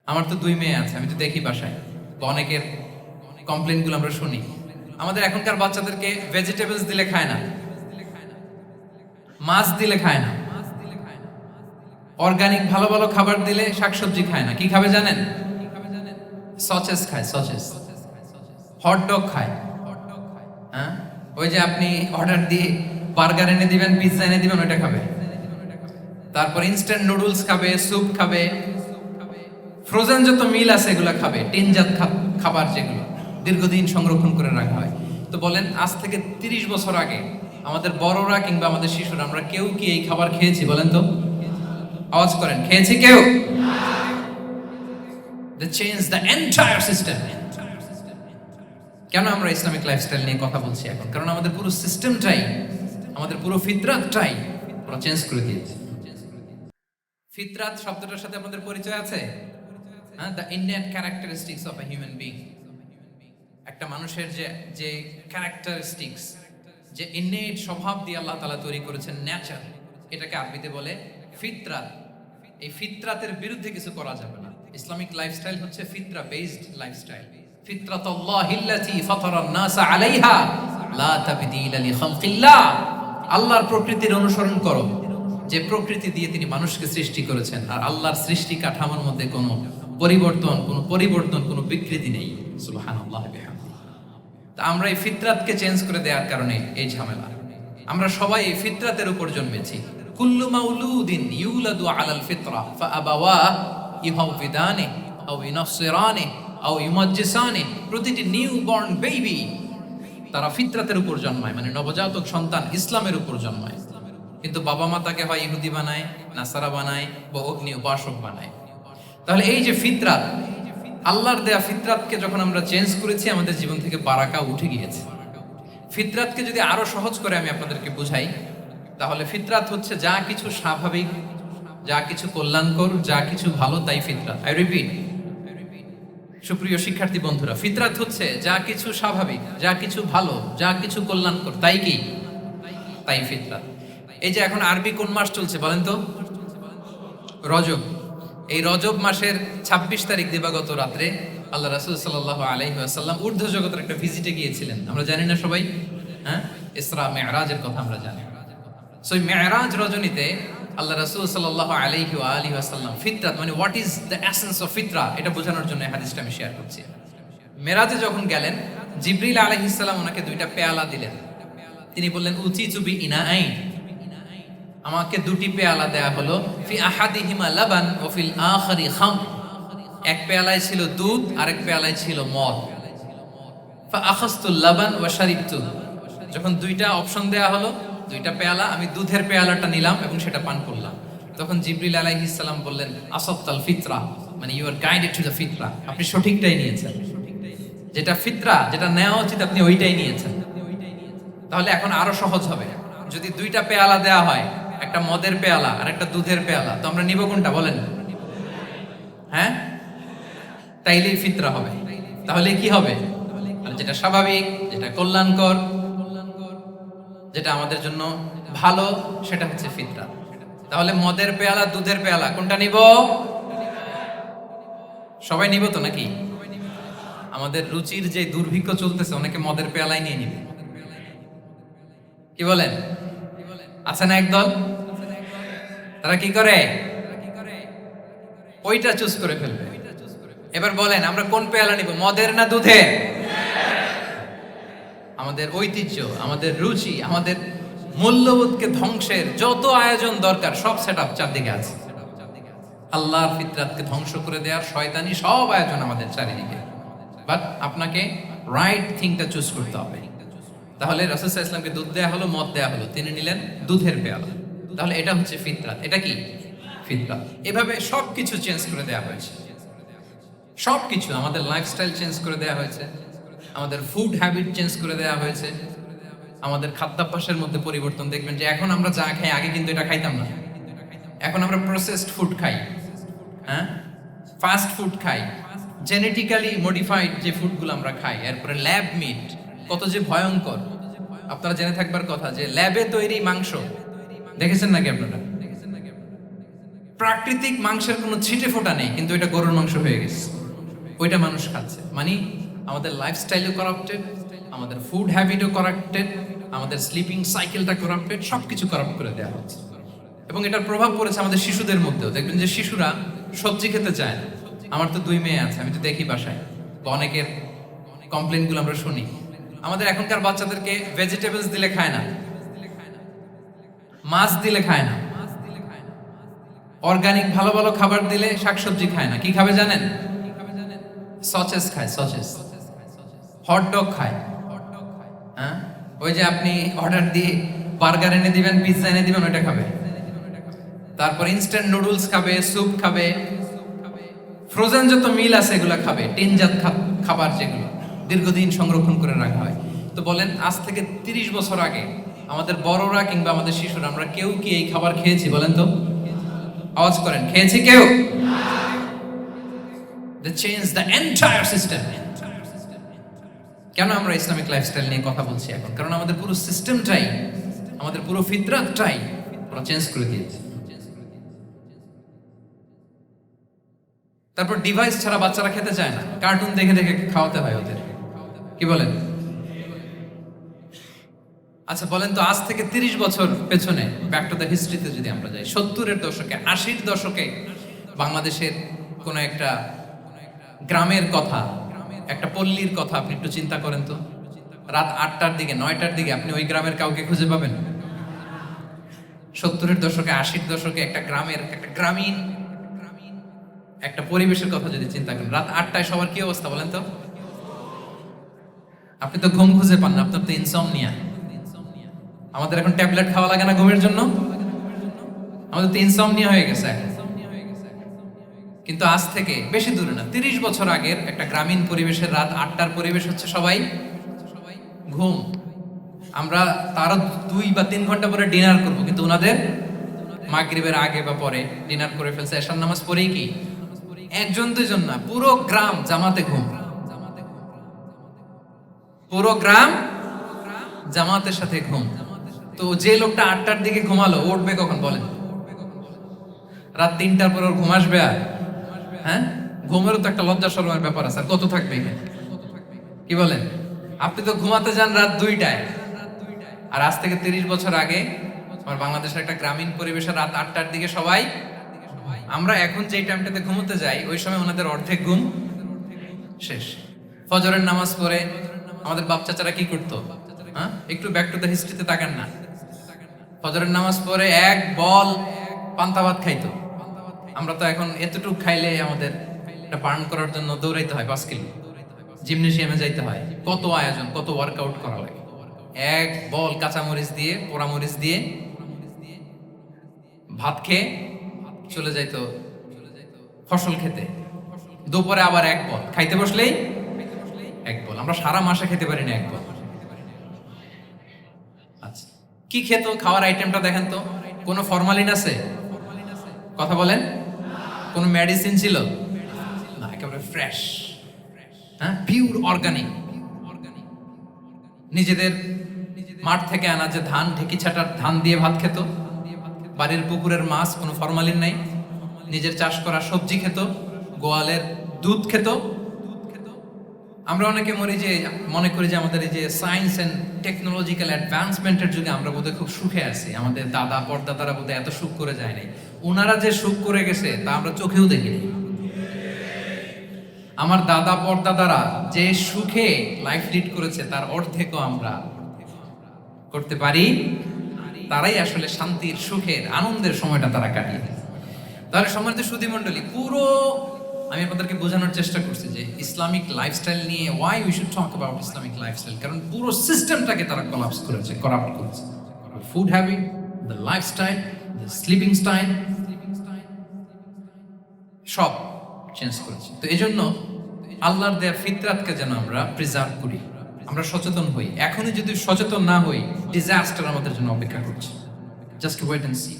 আমার তো 2 মেয়ে আছে, আমি তো দেখি বাসায় বা অনেকের কমপ্লেনগুলো আমরা শুনি। আমাদের এখনকার বাচ্চাদেরকে ভেজিটেবলস দিলে খায় না, মাছ দিলে খায় না, অর্গানিক ভালো ভালো খাবার দিলে শাকসবজি খায় না। কি খাবে জানেন? সচেস খায়, সচেস। হট ডগ খায়। হ্যাঁ, ওই যে আপনি অর্ডার দিয়ে বার্গার এনে দিবেন, পিৎজা এনে দিবেন, ওইটা খাবে। তারপর ইনস্ট্যান্ট নুডলস খাবে, স্যুপ খাবে, ফ্রোজেন যত মিল আছে এগুলো খাবে, টিনজাত খাবার যেগুলো দীর্ঘদিন সংরক্ষণ করে রাখা হয়। তো বলেন, আজ থেকে 30 বছর আগে আমাদের বড়রা কিংবা আমাদের শিশুরা, আমরা কেউ কি এই খাবার খেয়েছি? বলেন তো, আওয়াজ করেন, খেয়েছি কেউ? They change the entire system. কেন আমরা ইসলামিক লাইফস্টাইল নিয়ে কথা বলছি এখন? কারণ আমাদের পুরো সিস্টেমটাই, আমাদের পুরো ফিতরাতটাই ওরা চেঞ্জ করে দিয়েছে। ফিতরাত শব্দটার সাথে আপনাদের পরিচয় আছে? হ্যাঁ, the innate characteristics of a human being. একটা মানুষের যে যে ক্যারেক্টারিস্টিক্স, যে ইননেট স্বভাব দিয়ে আল্লাহ তাআলা তৈরি করেছেন, নেচার, এটাকে আরবিতে বলে ফিতরাত। এই ফিতরাতের বিরুদ্ধে কিছু করা যাবে না। ইসলামিক লাইফস্টাইল হচ্ছে ফিতরা বেসড লাইফস্টাইল। ফিতরাতুল্লাহিল্লাতী ফাতারান নাস আলাইহা লা তাবদীলা লিখালকিল্লাহ। আল্লাহর প্রকৃতির অনুসরণ করো, যে প্রকৃতি দিয়ে তিনি মানুষকে সৃষ্টি করেছেন। আর আল্লাহর সৃষ্টি কাঠামোর মধ্যে কোনো পরিবর্তন, কোনো বিকৃতি নেই। সুবহানাল্লাহ বিহামদিহি। তা আমরা এই ফিতরাতকে চেঞ্জ করে দেওয়ার কারণে এই ঝামেলা। আমরা সবাই এই ফিতরাতের উপর জন্মেছি। কুল্লু মাউলুদিন ইউলাদু আলাল ফিতরা ফাআবাওয়া ইউহাউবিদানি আও ইউনাসসিরানি আও ইউমাজ্জিসানি। প্রতিটি নিউ বর্ন বেবি তারা ফিতরাতের উপর জন্মায়, মানে নবজাতক সন্তান ইসলামের উপর জন্মায়। কিন্তু বাবা মা তাকে হয় ইহুদি বানায়, নাসারা বানায়, বা অগ্নি উপাসক বানায়। তাহলে এই যে ফিতরাত, আল্লাহর দেয়া ফিতরাতকে যখন আমরা চেঞ্জ করেছি, আমাদের জীবন থেকে বারাকা উঠে গিয়েছে। ফিতরাতকে যদি আরো সহজ করে আমি আপনাদেরকে বুঝাই, তাহলে ফিতরাত হচ্ছে যা কিছু স্বাভাবিক, যা কিছু কল্যাণকর, যা কিছু ভালো, তাই ফিতরাত। আই রিপিট, সুপ্রিয় শিক্ষার্থী বন্ধুরা, ফিতরাত হচ্ছে যা কিছু স্বাভাবিক, যা কিছু ভালো, যা কিছু কল্যাণকর, তাই কি? তাই ফিতরাত। এই যে এখন আরবি কোন মাস চলছে বলেন তো? রজব। এই রজব মাসের 26 তারিখ দিবাগত রাত্রে আল্লাহ রাসূল সাল্লাল্লাহু আলাইহি ওয়াসাল্লাম ঊর্ধ্ব জগতের একটা ভিজিটে গিয়েছিলেন। আমরা জানি না সবাই? হ্যাঁ, ইসরা মিরাজের কথা আমরা জানি। সো এই মিরাজ রজনীতে আল্লাহ রাসূল সাল্লাল্লাহু আলাইহি ওয়া আলিহি ওয়াসাল্লাম ফিতরাত, মানে what is the essence of ফিতরা, এটা বোঝানোর জন্য এই হাদিসটা আমি শেয়ার করছি। মেরাজে যখন গেলেন, জিবরিল আলাইহিস সালাম ওনাকে 2টা পেয়ালা দিলেন। তিনি বললেন, উচিতু বি ইনাআইন, আমাকে 2টি পেয়ালা দেয়া হলো। ফি আহাদিহিমা লাবান ওয়া ফিল আখারি খাম। এক পেয়ালায় ছিল দুধ, আরেক পেয়ালায় ছিল মদ। ফা আখাযতুল লাবান ওয়া শারিবতু। যখন 2টা অপশন দেয়া হলো, 2টা পেয়ালা, আমি দুধের পেয়ালাটা নিলাম এবং সেটা পান করলাম। তখন জিবরিল আলাইহিস সালাম বললেন, আসাবতাল ফিতরা, মানে you are guided to the ফিতরা, আপনি সঠিকটাই নিয়েছেন। যেটা ফিতরা, যেটা নেওয়া উচিত, আপনি ওইটাই নিয়েছেন। তাহলে এখন আরো সহজ হবে। যদি 2টা পেয়ালা দেয়া হয়, একটা মদের পেয়ালা আর একটা দুধের পেয়ালা, তো আমরা নিব কোনটা বলেন? হ্যাঁ, তাইলেই ফিতরা হবে। তাহলে কি হবে? যেটা স্বাভাবিক, যেটা কল্যাণকর, যেটা আমাদের জন্য ভালো, সেটা হচ্ছে ফিতরা। তাহলে মদের পেয়ালা, দুধের পেয়ালা, কোনটা নিব? সবাই নিব তো নাকি? আমাদের রুচির যে দুর্ভিক্ষ চলতেছে, অনেকে মদের পেয়ালাই নিয়ে নিবে। কি বলেন? আছে না একদল, তারা কি করে? ওইটা চুজ করে ফেলবে। এবার বলেন, আমরা কোন পেয়ালা নিব, মদের না দুধের? আমাদের ঐতিহ্য, আমাদের রুচি, আমাদের মূল্যবোধকে ধ্বংসের যত আয়োজন দরকার, সব সেটআপ চারদিকে আছে। আল্লাহর ফিতরাতকে ধ্বংস করে দেওয়ার শয়তানি সব আয়োজন আমাদের চারিদিকে। বাট আপনাকে রাইট থিংটা চুজ করতে হবে। তাহলে রাসূল সাল্লাল্লাহু আলাইহি ওয়াসাল্লামকে দুধ দেয়া হলো, মদ দেয়া হলো, তিনি নিলেন দুধের পেয়ালা। তাহলে এটা হচ্ছে ফিতরাত। এটা কি? ফিতরাত। এভাবে সবকিছু চেঞ্জ করে দেয়া হয়েছে। সবকিছু, আমাদের লাইফস্টাইল চেঞ্জ করে দেয়া হয়েছে, আমাদের ফুড হ্যাবিট চেঞ্জ করে দেয়া হয়েছে, আমাদের খাদ্যাভ্যাসের মধ্যে পরিবর্তন। দেখবেন যে এখন আমরা যা খাই, আগে কিন্তু এটা খাইতাম না। এখন আমরা প্রসেসড ফুড খাই, হ্যাঁ, ফাস্ট ফুড খাই, জেনেটিক্যালি মডিফাইড যে ফুডগুলো আমরা খাই, এরপরে ল্যাব মিট, কত যে ভয়ঙ্কর। আপনারা জেনে থাকবার কথা যে ল্যাবে তৈরি মাংস দেখেছেন নাকি আপনারা? প্রাকৃতিক মাংসের কোনো ছিটে ফোটা নেই, কিন্তু এটা গরুর মাংস হয়ে গেছে, ওইটা মানুষ খাচ্ছে। মানে আমাদের লাইফস্টাইলও করাপ্টেড, আমাদের ফুড হ্যাবিটও করাপ্টেড, আমাদের স্লিপিং সাইকেলটা করাপ্টেড, সবকিছু করাপ্ট করে দেওয়া হচ্ছে। এবং এটার প্রভাব পড়েছে আমাদের শিশুদের মধ্যেও। দেখবেন যে শিশুরা সবজি খেতে চায় না। আমার তো 2 মেয়ে আছে, আমি তো দেখি বাসায়, বা অনেকের কমপ্লেনগুলো আমরা শুনি। আমাদের এখনকার বাচ্চাদেরকে ভেজিটেবলস দিলে খায় না, মাছ দিলে খায় না, অর্গানিক ভালো ভালো খাবার দিলে শাকসবজি খায় না। কি খাবে জানেন? সচেস খায়, সচেস, হটডগ খায়। হ্যাঁ, ওই যে আপনি অর্ডার দিয়ে বার্গার এনে দিবেন, পিৎজা এনে দিবেন, ওইটা খাবে। তারপর ইনস্ট্যান্ট নুডলস খাবে, স্যুপ খাবে, ফ্রোজেন যত মিল আছে এগুলো খাবে, টিনজাত খাবার যেগুলো দীর্ঘদিন সংরক্ষণ করে রাখা হয়। তো বলেন, আজ থেকে 30 বছর আগে আমাদের বড়রা কিংবা আমাদের শিশুরা, আমরা কেউ কি এই খাবার খেয়েছি? বলেন তো, আওয়াজ করেন, খেয়েছি কেউ? They changed the entire system. কেন আমরা ইসলামিক লাইফস্টাইল নিয়ে কথা বলছি এখন? কারণ আমাদের পুরো সিস্টেমটাই, আমাদের পুরো ফিতরাতটাই ওরা চেঞ্জ করে দিয়েছে। তারপর ডিভাইস ছাড়া বাচ্চারা খেতে চায় না, কার্টুন দেখে দেখে খাওয়াতে হয় ওদের। কি বলেন? আচ্ছা বলেন তো, আজ থেকে 30 বছর পেছনে ব্যাক টু দ্য হিস্ট্রিতে যদি আমরা যাই, 70-এর দশকে, 80-র দশকে বাংলাদেশের কোন একটা গ্রামের কথা, একটা পল্লীর কথা আপনি একটু চিন্তা করেন তো। রাত 8টার দিকে, 9টার দিকে আপনি ওই গ্রামের কাউকে খুঁজে পাবেন? 70-এর দশকে, 80-র দশকে একটা গ্রামের, একটা গ্রামীণ একটা পরিবেশের কথা যদি চিন্তা করেন, রাত 8টায় সবার কি অবস্থা বলেন তো? আপনি তো ঘুম খুঁজে পান না, আপনার তো ইনসমনিয়া। আমাদের এখন ট্যাবলেট খাওয়া লাগে না ঘুমের জন্য, আমাদের তো ইনসমনিয়া হয়ে গেছে। কিন্তু আজ থেকে বেশি দূরে না, 30 বছর আগের একটা গ্রামীণ পরিবেশের রাত 8টার পরিবেশ হচ্ছে সবাই ঘুম। আমরা তারও 2 বা 3 ঘন্টা পরে ডিনার করবো, কিন্তু ওনাদের মাগরিবের আগে বা পরে ডিনার করে ফেলছে, এশার নামাজ পড়েই কি 1-2 জন না, পুরো গ্রাম জামাতে ঘুম, পুরো গ্রাম জামাতের সাথে ঘুম। তো যে লোকটা 8টার দিকে ঘুমালো, উঠবে কখন বলেন? রাত 3টার পর ওর ঘুম আসবে? আর হ্যাঁ, ঘুমেরও তো একটা লজ্জা শরমের ব্যাপার আছে, আর কত থাকবে এখানে? কি বলেন? আপনি তো ঘুমাতে যান রাত 2টায়, আর আজ থেকে 30 বছর আগে আমার বাংলাদেশের একটা গ্রামীণ পরিবেশে রাত 8টার দিকে সবাই, আমরা এখন যে টাইমটাতে ঘুমোতে যাই ওই সময় ওনাদের অর্ধেক ঘুম শেষ। ফজরের নামাজ পড়ে আমাদের বাপ চাচারা কি করতো? হ্যাঁ, একটু ব্যাক টু দ্য হিস্ট্রিতে তাকান না। ফজরের নামাজ পড়ে এক বল পান্তা ভাত খাইতো। আমরা তো এখন এতটুকু খাইলে আমাদের এটা বার্ন করার জন্য দৌড়াইতে হয় 5 কিলো, জিমনেশিয়ামে যাইতে হয়, কত আয়োজন, কত ওয়ার্কআউট করা লাগে। এক বল কাঁচামরিচ দিয়ে, পোড়ামরিচ দিয়ে ভাত খেয়ে চলে যাইতো ফসল খেতে। দুপুরে আবার এক বল, খাইতে বসলেই এক বল। আমরা সারা মাসে খেতে পারি না এক বল। আচ্ছা, কি খেত? খাওয়ার আইটেমটা দেখেন তো, কোনো ফরমালিন আছে? কথা বলেন। কোনো মেডিসিন ছিল না, একেবারে ফ্রেশ, হ্যাঁ, পিওর অর্গানিক। নিজেদের মাঠ থেকে আনা যে ধান, ঢেকি ছাটার ধান দিয়ে ভাত খেত। বাড়ির পুকুরের মাছ, কোনো ফরমালিন নাই। নিজের চাষ করা সবজি খেত, গোয়ালের দুধ খেত। আমরা অনেকে মনে করি যে আমাদের এই যে সায়েন্স এন্ড টেকনোলজিক্যাল অ্যাডভান্সমেন্টের যুগে আমরা বোধহয় খুব সুখে আছি, আমাদের দাদা পরদাদারা বোধহয় এত সুখ করে যায় নাই। ওনারা যে সুখ করে গেছে তা আমরা চোখেও দেখিনি। আমার দাদা পরদাদারা যে সুখে লাইফ লিড করেছে তার অর্ধেকও আমরা করতে পারি। তারাই আসলে শান্তির, সুখের, আনন্দের সময়টা তারা কাটিয়ে। তাহলে সম্মানিত সুধী মণ্ডলী, পুরো আমি আপনাদেরকে বোঝানোর চেষ্টা করছি যে ইসলামিক লাইফস্টাইল নিয়ে why we should talk about Islamic lifestyle. কারণ পুরো সিস্টেমটাকে তারা কলাপস করেছে, করাপ্ট করেছে। Food habit, the lifestyle, the sleeping style, সব চেঞ্জ করেছে। তো এই জন্য আল্লাহর দেয়া ফিতরাতকে যেন আমরা প্রিজার্ভ করি, আমরা সচেতন হই। এখনই যদি সচেতন না হই, ডিজাস্টার আমাদের জন্য অপেক্ষা করছে। Just wait and see.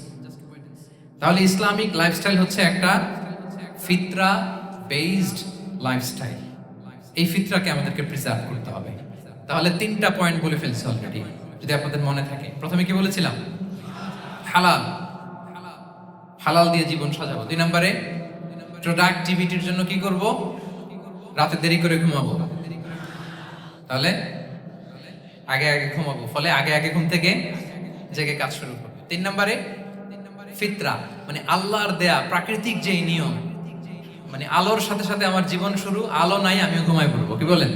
তাহলে ইসলামিক লাইফস্টাইল হচ্ছে একটা ফিতরা বেসড লাইফস্টাইল। এই ফিতরাকে আমাদেরকে প্রিজার্ভ করতে হবে। তাহলে 3টা পয়েন্ট বলে ফেলছি অলরেডি, যদি আপনাদের মনে থাকে। প্রথমে কি বলেছিলাম? হালাল, হালাল দিয়ে জীবন সাজাবো। 2 নম্বরে প্রোডাক্টিভিটির জন্য কি করব? রাতে দেরি করে ঘুমাবো। তাহলে আগে আগে ঘুমাবো, ফলে আগে আগে ঘুম থেকে জেগে কাজ শুরু করবো। 3 নম্বরে ফিতরা, মানে আল্লাহর দেয়া প্রাকৃতিক যেই নিয়ম, মানে আলোর সাথে সাথে আমার জীবন শুরু, আলো নাই আমিও ঘুমাই পড়বো। কি বলেন?